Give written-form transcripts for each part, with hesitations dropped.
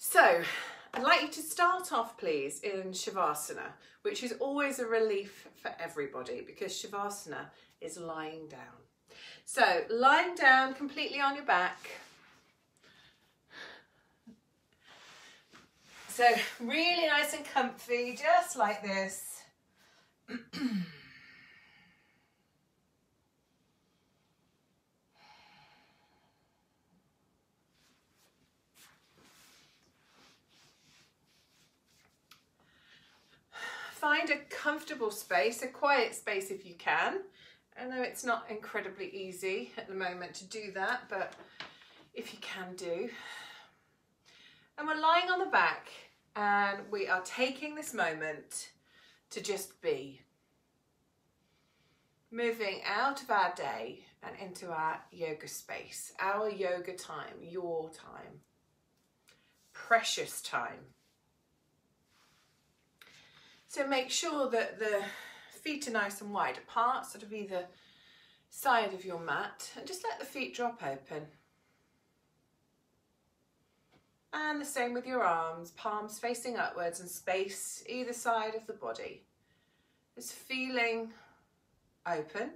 So I'd like you to start off, please, in Shavasana, which is always a relief for everybody because Shavasana is lying down. So lying down completely on your back. So really nice and comfy, just like this. Find a comfortable space, a quiet space if you can. I know it's not incredibly easy at the moment to do that, but if you can do. And we're lying on the back and we are taking this moment to just be. Moving out of our day and into our yoga space, our yoga time, your time, precious time. So make sure that the feet are nice and wide apart, sort of either side of your mat, and just let the feet drop open. And the same with your arms, palms facing upwards and space either side of the body. Just feeling open.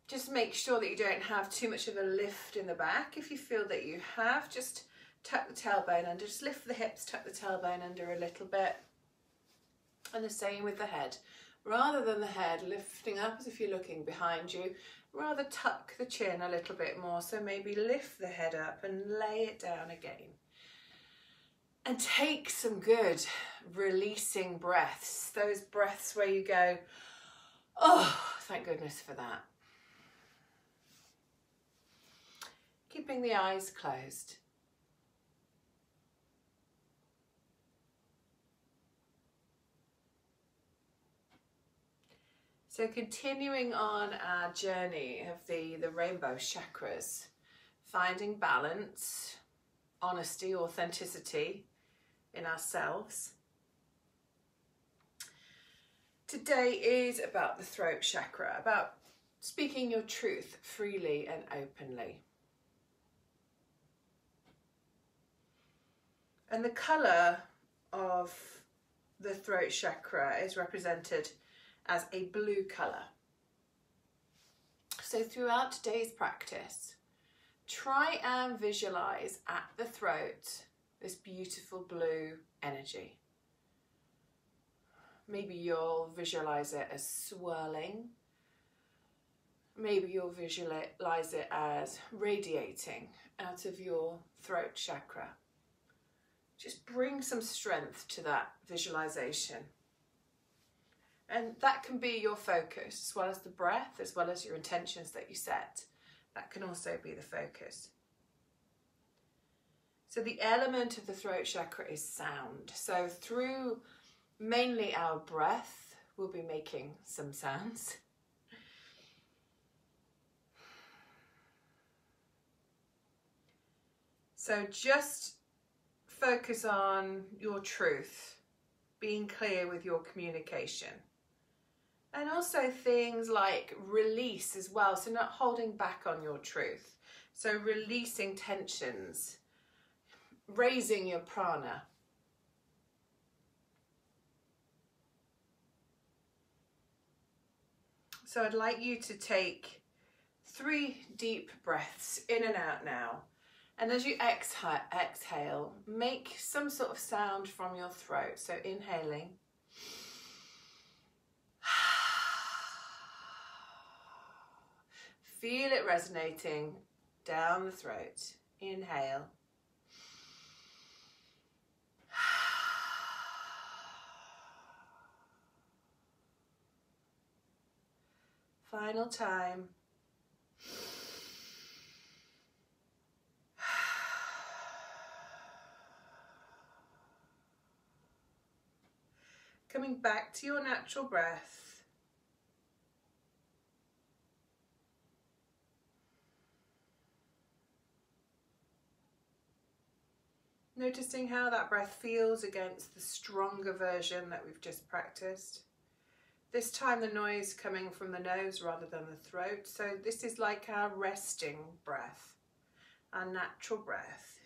Just make sure that you don't have too much of a lift in the back. If you feel that you have, just tuck the tailbone under, just lift the hips, tuck the tailbone under a little bit. And the same with the head. Rather than the head lifting up as if you're looking behind you, rather tuck the chin a little bit more. So maybe lift the head up and lay it down again. And take some good releasing breaths. Those breaths where you go, oh, thank goodness for that. Keeping the eyes closed. So continuing on our journey of the rainbow chakras, finding balance, honesty, authenticity in ourselves. Today is about the throat chakra, about speaking your truth freely and openly. And the colour of the throat chakra is represented as a blue colour. So throughout today's practice, try and visualise at the throat this beautiful blue energy. Maybe you'll visualise it as swirling. Maybe you'll visualise it as radiating out of your throat chakra. Just bring some strength to that visualisation. And that can be your focus, as well as the breath, as well as your intentions that you set. That can also be the focus. So the element of the throat chakra is sound. So through mainly our breath, we'll be making some sounds. So just focus on your truth, being clear with your communication. And also things like release as well, so not holding back on your truth. So releasing tensions, raising your prana. So I'd like you to take 3 deep breaths in and out now. And as you exhale, make some sort of sound from your throat. So inhaling. Feel it resonating down the throat. Inhale. Final time. Coming back to your natural breath. Noticing how that breath feels against the stronger version that we've just practiced. This time the noise coming from the nose rather than the throat. So this is like our resting breath, our natural breath.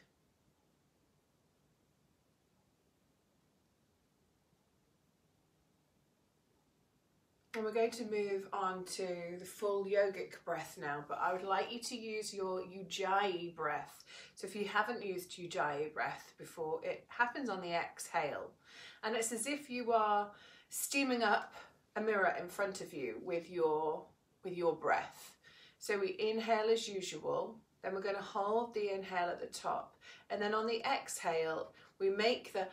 And we're going to move on to the full yogic breath now, but I would like you to use your Ujjayi breath. So if you haven't used Ujjayi breath before, it happens on the exhale. And it's as if you are steaming up a mirror in front of you with your breath. So we inhale as usual, then we're going to hold the inhale at the top. And then on the exhale, we make the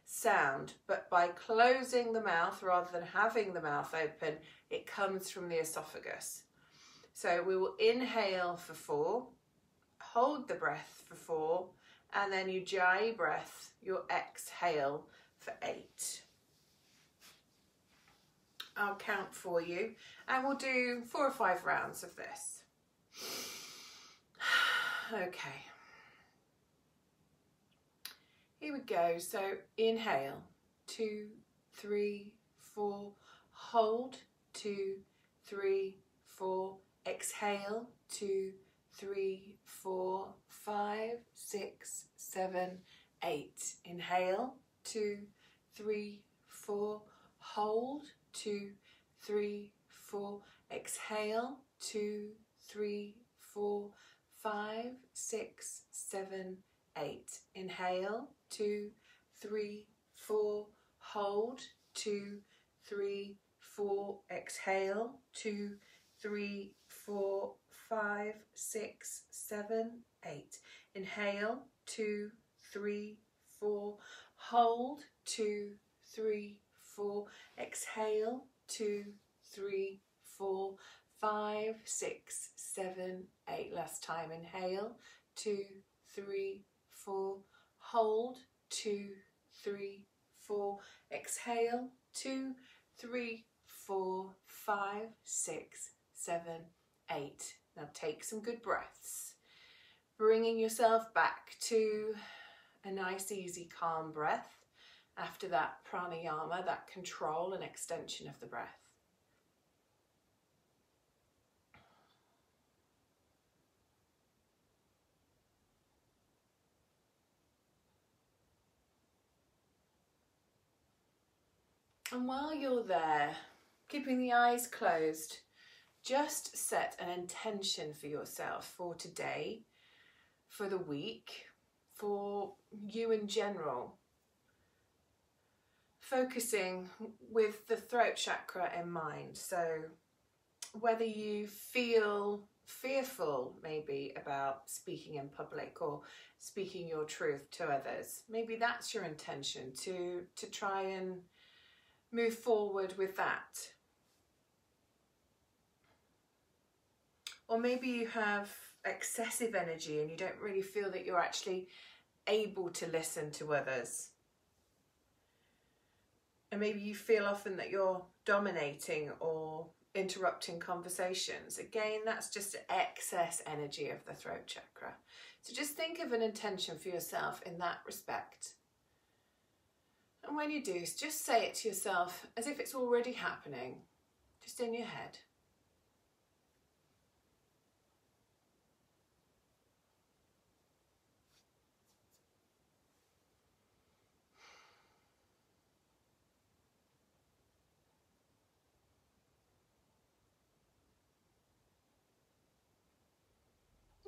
sound, but by closing the mouth rather than having the mouth open, it comes from the esophagus. So we will inhale for 4, hold the breath for 4, and then Ujjayi breath, your exhale for 8. I'll count for you, and we'll do 4 or 5 rounds of this. Okay. Here we go. So inhale, 2, 3, 4, hold, 2, 3, 4, exhale, 2, 3, 4, 5, 6, 7, 8. Inhale, 2, 3, 4, hold, 2, 3, 4, exhale, 2, 3, 4, 5, 6, 7, 8. Inhale, 2, 3, 4, hold, 2, 3, 4, exhale, 2, 3, 4, 5, 6, 7, 8. Inhale, 2, 3, 4, hold, 2, 3, 4, exhale, 2, 3, 4, 5, 6, 7, 8. Last time. Inhale, 2, 3, 4, hold, 2, 3, 4, exhale, 2, 3, 4, 5, 6, 7, 8. Now take some good breaths, bringing yourself back to a nice, easy, calm breath after that pranayama, that control and extension of the breath. And while you're there, keeping the eyes closed, just set an intention for yourself for today, for the week, for you in general. Focusing with the throat chakra in mind. So whether you feel fearful maybe about speaking in public or speaking your truth to others, maybe that's your intention, to try and move forward with that. Or maybe you have excessive energy and you don't really feel that you're actually able to listen to others. And maybe you feel often that you're dominating or interrupting conversations. Again, that's just excess energy of the throat chakra. So just think of an intention for yourself in that respect. And when you do, just say it to yourself as if it's already happening, just in your head.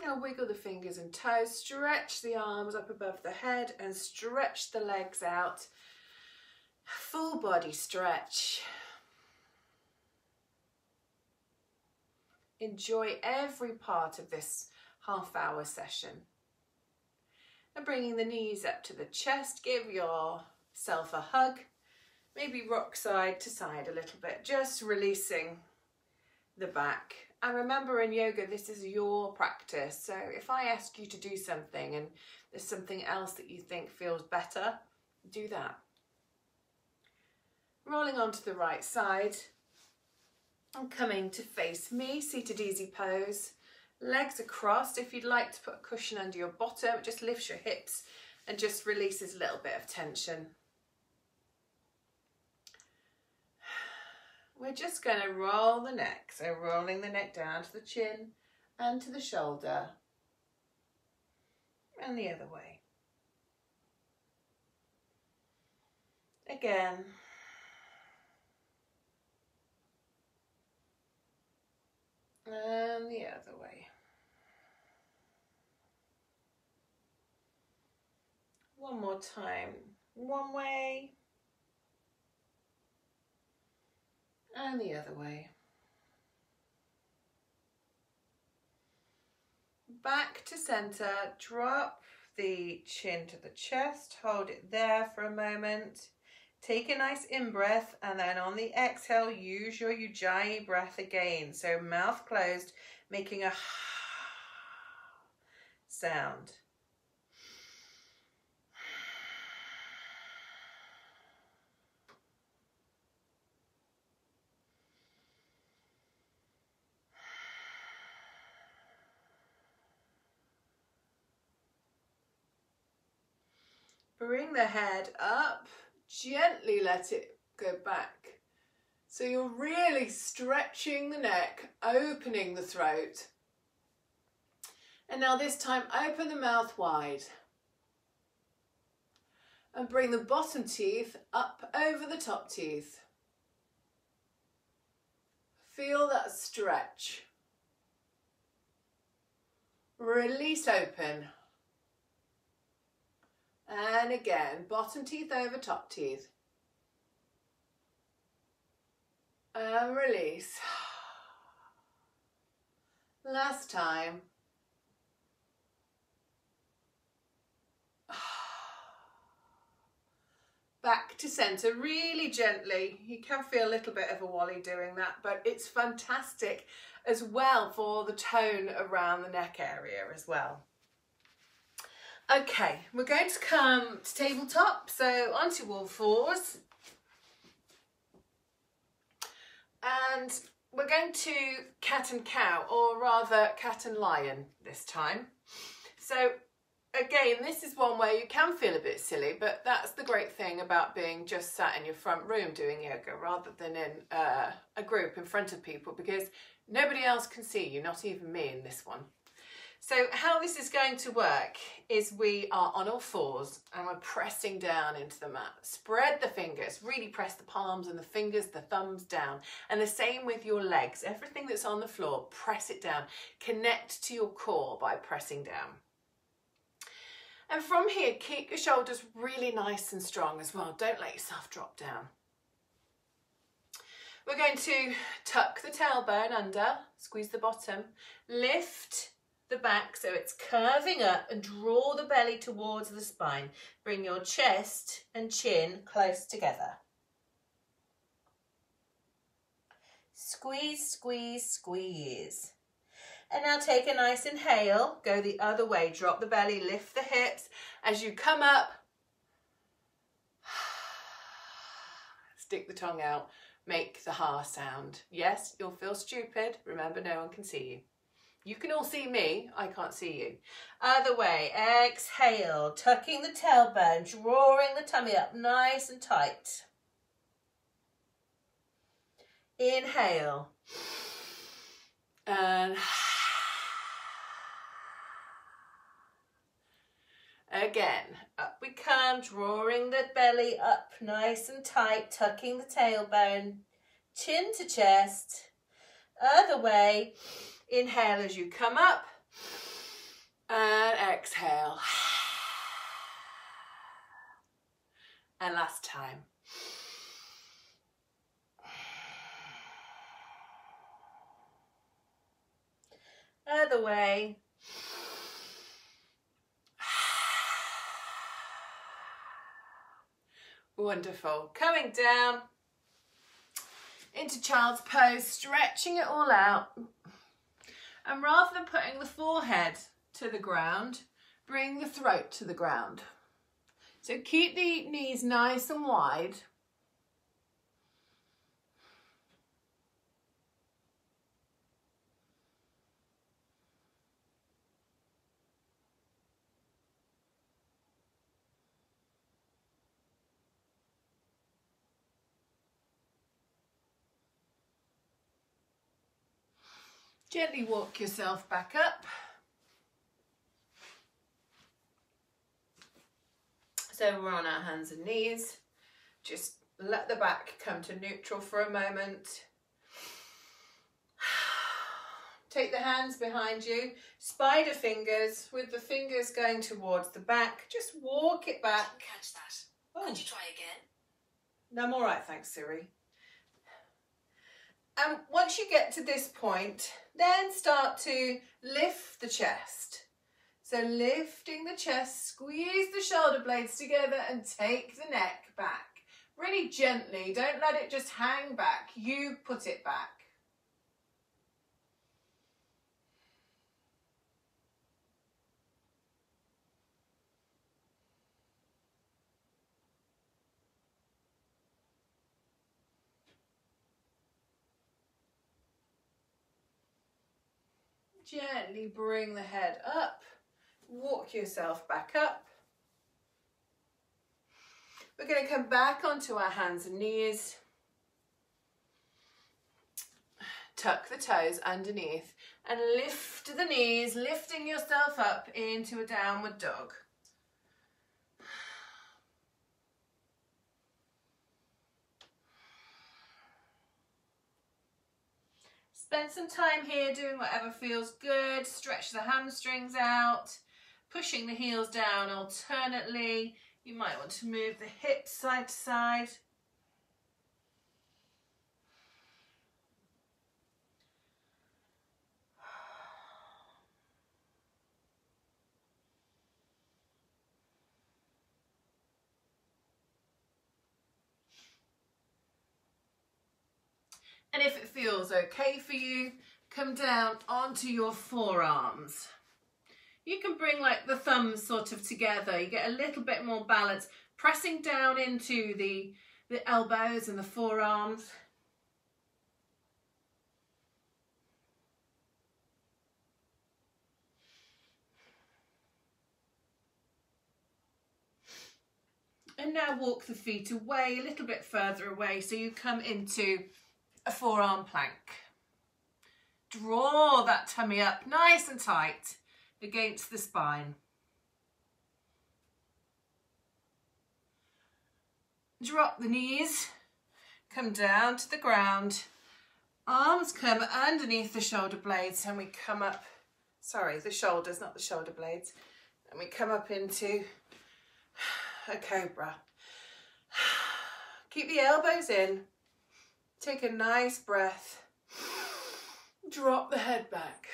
Now wiggle the fingers and toes, stretch the arms up above the head and stretch the legs out. Full body stretch. Enjoy every part of this half-hour session. And bringing the knees up to the chest, give yourself a hug. Maybe rock side to side a little bit, just releasing the back. And remember, in yoga, this is your practice. So if I ask you to do something and there's something else that you think feels better, do that. Rolling onto the right side and coming to face me, seated easy pose. Legs are crossed. If you'd like to put a cushion under your bottom, it just lifts your hips and just releases a little bit of tension. we're just going to roll the neck. So rolling the neck down to the chin and to the shoulder. And the other way. Again. And the other way. One more time. One way. And the other way. Back to center. Drop the chin to the chest. Hold it there for a moment. Take a nice in-breath, and then on the exhale, use your Ujjayi breath again. So mouth closed, making a sound. Bring the head up. Gently let it go back. So you're really stretching the neck, opening the throat. And now this time, open the mouth wide. And bring the bottom teeth up over the top teeth. Feel that stretch. Release open. And again, bottom teeth over top teeth. And release. Last time. Back to center, really gently. You can feel a little bit of a wally doing that, but it's fantastic as well for the tone around the neck area as well. Okay, we're going to come to tabletop, so onto all fours. And we're going to cat and cow, or rather cat and lion this time. So again, this is one where you can feel a bit silly, but that's the great thing about being just sat in your front room doing yoga rather than in a group in front of people, because nobody else can see you, not even me in this one. So how this is going to work is we are on all fours and we're pressing down into the mat. Spread the fingers, really press the palms and the fingers, the thumbs down. And the same with your legs. Everything that's on the floor, press it down. Connect to your core by pressing down. And from here, keep your shoulders really nice and strong as well. Don't let yourself drop down. We're going to tuck the tailbone under, squeeze the bottom, lift the back so it's curving up and draw the belly towards the spine. Bring your chest and chin close together. Squeeze, squeeze, squeeze. And now take a nice inhale, go the other way, drop the belly, lift the hips. As you come up, stick the tongue out, make the ha sound. Yes, you'll feel stupid. Remember, no one can see you. You can all see me, I can't see you. Other way, exhale, tucking the tailbone, drawing the tummy up nice and tight. Inhale. And again, up we come, drawing the belly up nice and tight, tucking the tailbone, chin to chest. Other way. Inhale as you come up and exhale. And last time. Other way. Wonderful. Coming down into child's pose, stretching it all out. And rather than putting the forehead to the ground, bring the throat to the ground. So keep the knees nice and wide. Gently walk yourself back up. So we're on our hands and knees. Just let the back come to neutral for a moment. Take the hands behind you, spider fingers, with the fingers going towards the back. Just walk it back. Didn't catch that. Oh. Could you try again? No, I'm all right, thanks, Siri. And once you get to this point, then start to lift the chest. So lifting the chest, squeeze the shoulder blades together and take the neck back. Really gently, don't let it just hang back. You put it back. Gently bring the head up, walk yourself back up. We're going to come back onto our hands and knees. Tuck the toes underneath and lift the knees, lifting yourself up into a downward dog. Spend some time here doing whatever feels good. Stretch the hamstrings out, pushing the heels down alternately. You might want to move the hips side to side. And if it feels okay for you, come down onto your forearms. You can bring like the thumbs sort of together. You get a little bit more balance, pressing down into the elbows and the forearms. And now walk the feet away, a little bit further away, so you come into a forearm plank. Draw that tummy up nice and tight against the spine. Drop the knees, come down to the ground, arms come underneath the shoulder blades, and we come up, sorry, the shoulders, not the shoulder blades, and we come up into a cobra. Keep the elbows in, take a nice breath, drop the head back.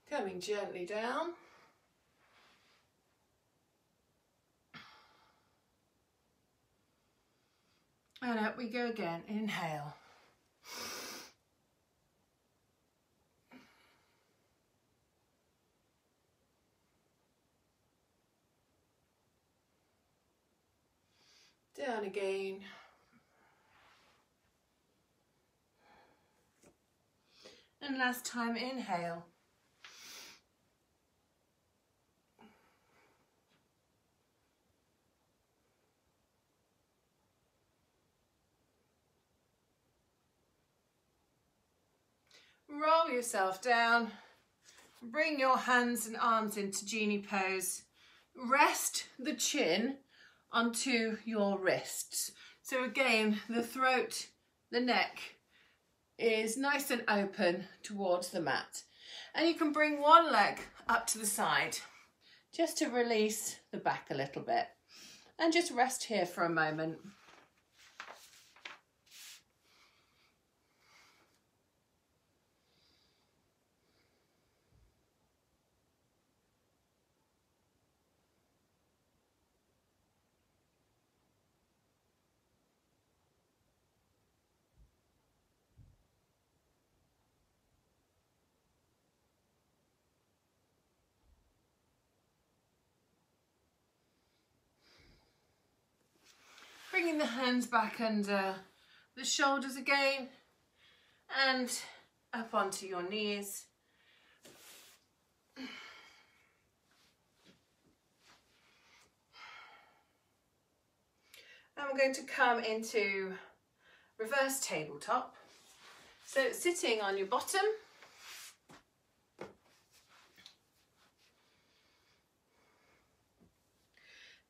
Coming gently down. And up we go again. Inhale. Down again. And last time, inhale. Roll yourself down. Bring your hands and arms into genie pose. Rest the chin onto your wrists. So again, the throat, the neck is nice and open towards the mat. And you can bring one leg up to the side just to release the back a little bit. And just rest here for a moment. Bringing the hands back under the shoulders again and up onto your knees. I'm going to come into reverse tabletop. So sitting on your bottom,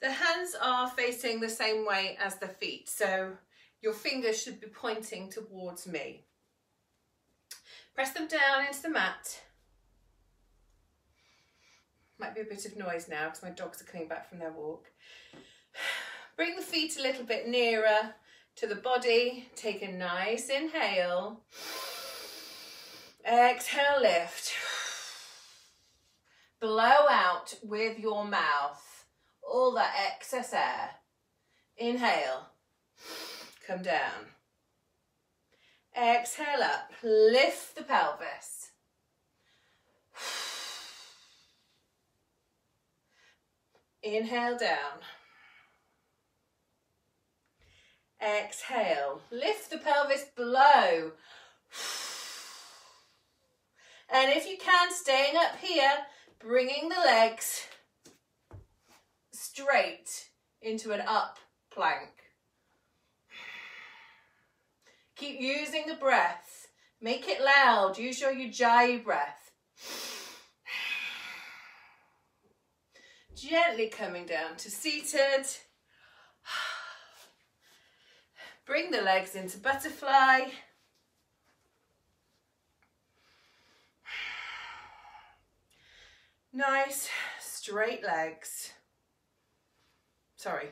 the hands are facing the same way as the feet, so your fingers should be pointing towards me. Press them down into the mat. Might be a bit of noise now because my dogs are coming back from their walk. Bring the feet a little bit nearer to the body. Take a nice inhale. Exhale, lift. Blow out with your mouth all that excess air. Inhale. Come down. Exhale up. Lift the pelvis. Inhale down. Exhale. Lift the pelvis, blow. And if you can, staying up here, bringing the legs straight into an up plank. Keep using the breath. Make it loud. Use your Ujjayi breath. Gently coming down to seated. Bring the legs into butterfly. Nice straight legs. Sorry,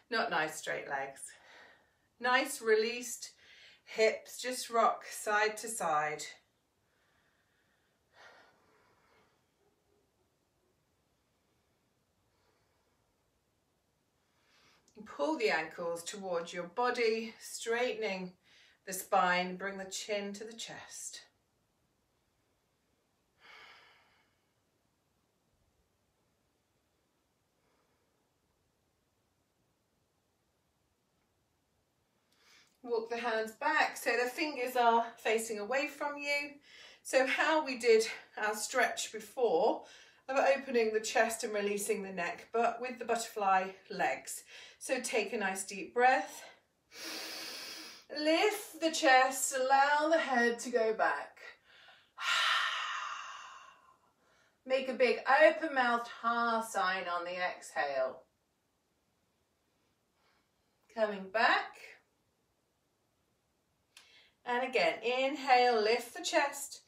not nice straight legs. Nice released hips, just rock side to side. Pull the ankles towards your body, straightening the spine, bring the chin to the chest. Walk the hands back so the fingers are facing away from you. So how we did our stretch before, of opening the chest and releasing the neck, but with the butterfly legs. So take a nice deep breath. Lift the chest, allow the head to go back. Make a big open-mouthed ha sign on the exhale. Coming back. And again, inhale, lift the chest.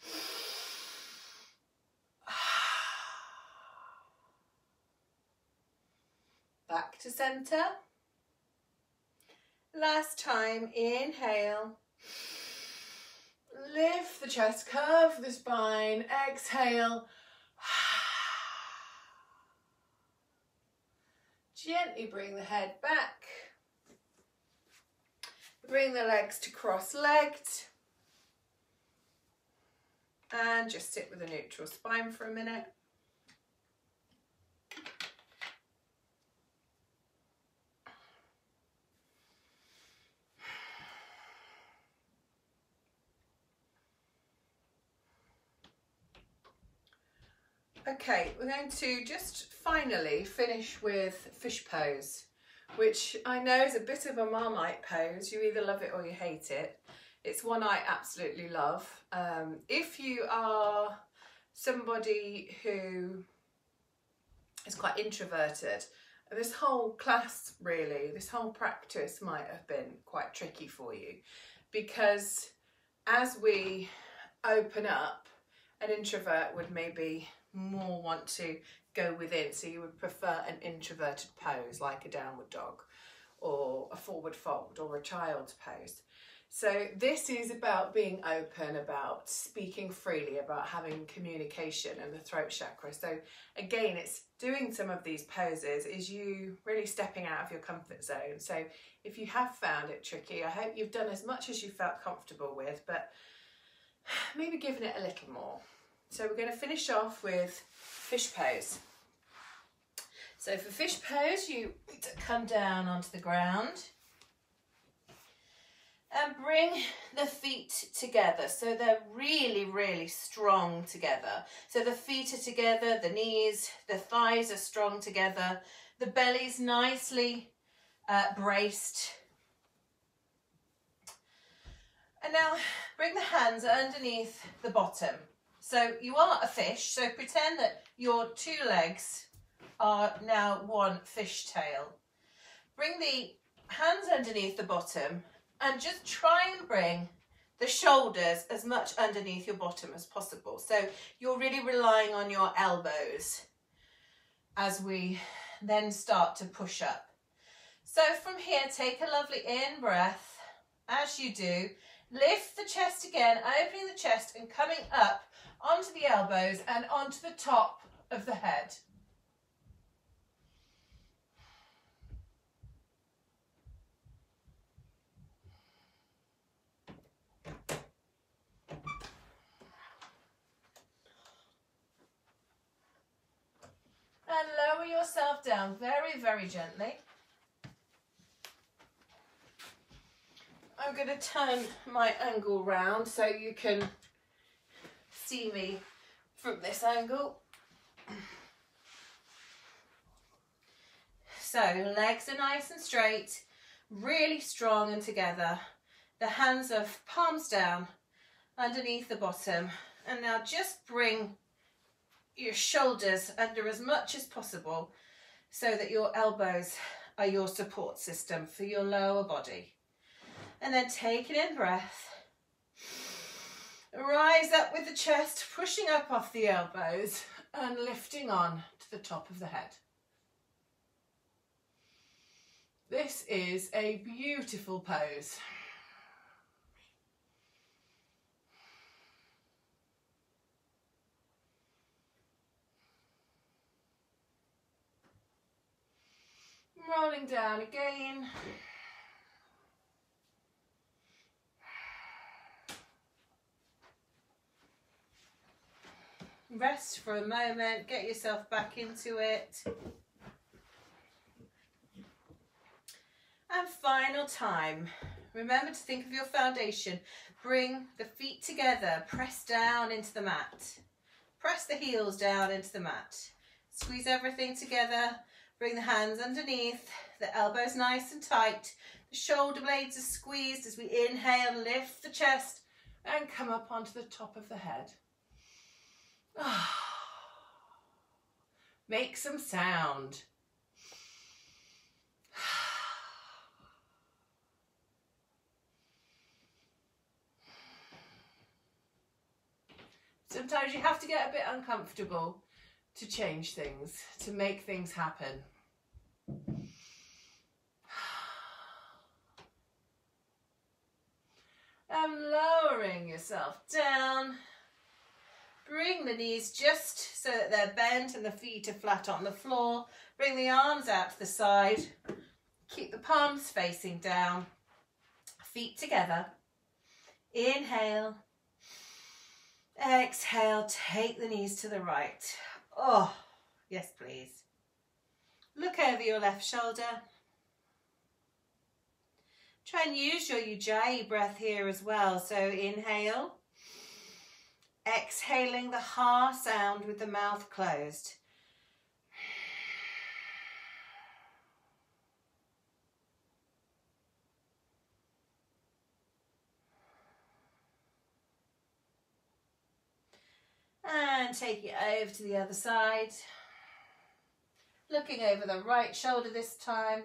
Back to center. Last time, inhale. Lift the chest, curve the spine, exhale. Gently bring the head back. Bring the legs to cross-legged. And just sit with a neutral spine for a minute. Okay, we're going to just finally finish with fish pose, which I know is a bit of a Marmite pose. You either love it or you hate it. It's one I absolutely love. If you are somebody who is quite introverted, this whole class really, this whole practice might have been quite tricky for you, because as we open up, an introvert would maybe more want to go within, so you would prefer an introverted pose like a downward dog or a forward fold or a child's pose. So this is about being open, about speaking freely, about having communication and the throat chakra. So again, it's doing some of these poses is you really stepping out of your comfort zone. So if you have found it tricky, I hope you've done as much as you felt comfortable with, but maybe giving it a little more. So we're going to finish off with fish pose. So for fish pose, you come down onto the ground and bring the feet together. So they're really, really strong together. So the feet are together, the knees, the thighs are strong together. The belly's nicely braced. And now bring the hands underneath the bottom. So you are a fish, so pretend that your two legs are now one fish tail. Bring the hands underneath the bottom and just try and bring the shoulders as much underneath your bottom as possible. So you're really relying on your elbows as we then start to push up. So from here, take a lovely in breath. As you do, lift the chest again, opening the chest and coming up onto the elbows and onto the top of the head. And lower yourself down very, very gently. I'm going to turn my angle round so you can see me from this angle. So legs are nice and straight, really strong and together. The hands are palms down underneath the bottom. And now just bring your shoulders under as much as possible so that your elbows are your support system for your lower body. And then take an in breath. Rise up with the chest, pushing up off the elbows and lifting on to the top of the head. This is a beautiful pose. Rolling down again. Rest for a moment, get yourself back into it. And final time. Remember to think of your foundation. Bring the feet together, press down into the mat. Press the heels down into the mat. Squeeze everything together. Bring the hands underneath, the elbows nice and tight. The shoulder blades are squeezed as we inhale, lift the chest and come up onto the top of the head. Make some sound. Sometimes you have to get a bit uncomfortable to change things, to make things happen. And lowering yourself down. Bring the knees just so that they're bent and the feet are flat on the floor. Bring the arms out to the side. Keep the palms facing down. Feet together. Inhale. Exhale. Take the knees to the right. Oh, yes, please. Look over your left shoulder. Try and use your Ujjayi breath here as well. So inhale. Exhaling the ha sound with the mouth closed. And take it over to the other side. Looking over the right shoulder this time.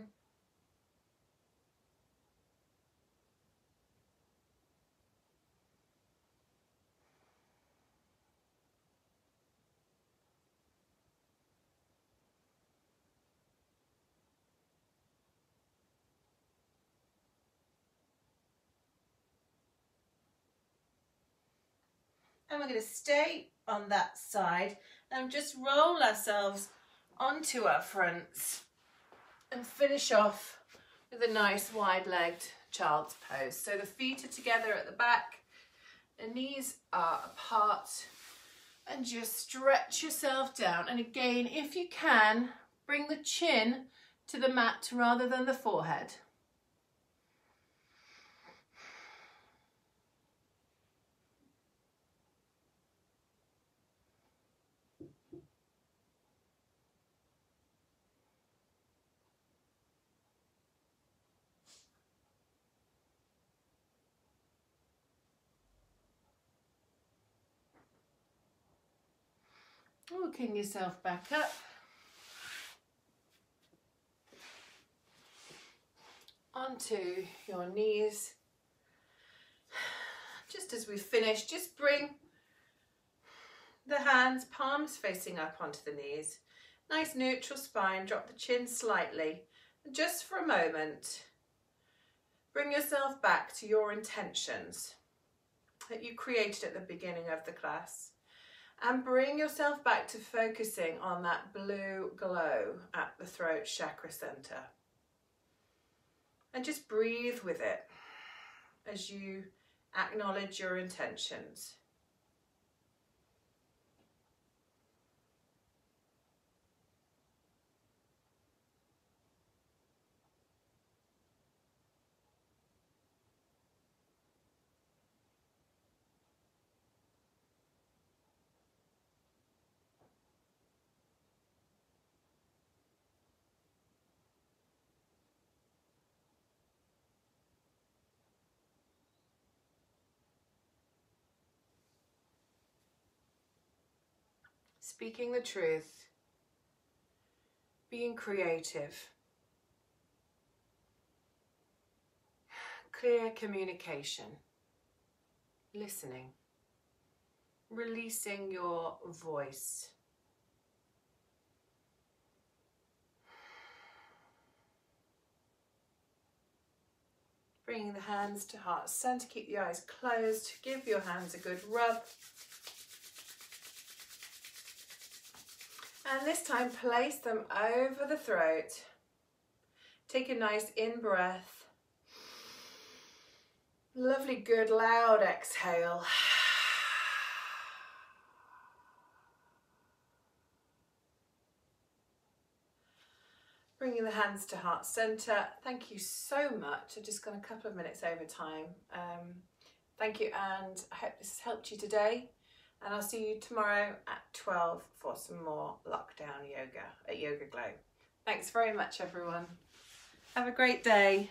And we're going to stay on that side and just roll ourselves onto our fronts and finish off with a nice wide-legged child's pose. So the feet are together at the back, the knees are apart, and just stretch yourself down. And again, if you can, bring the chin to the mat rather than the forehead. Walking yourself back up. Onto your knees. Just as we finish, just bring the hands, palms facing up onto the knees. Nice neutral spine, drop the chin slightly. And just for a moment, bring yourself back to your intentions that you created at the beginning of the class. And bring yourself back to focusing on that blue glow at the throat chakra center. And just breathe with it as you acknowledge your intentions. Speaking the truth, being creative, clear communication, listening, releasing your voice. Bringing the hands to heart center, keep the eyes closed, give your hands a good rub. And this time, place them over the throat. Take a nice in-breath. Lovely, good, loud exhale. Bringing the hands to heart center. Thank you so much. I've just gone a couple of minutes over time. Thank you, and I hope this has helped you today. And I'll see you tomorrow at 12 for some more lockdown yoga at Yoga Glow. Thanks very much, everyone. Have a great day.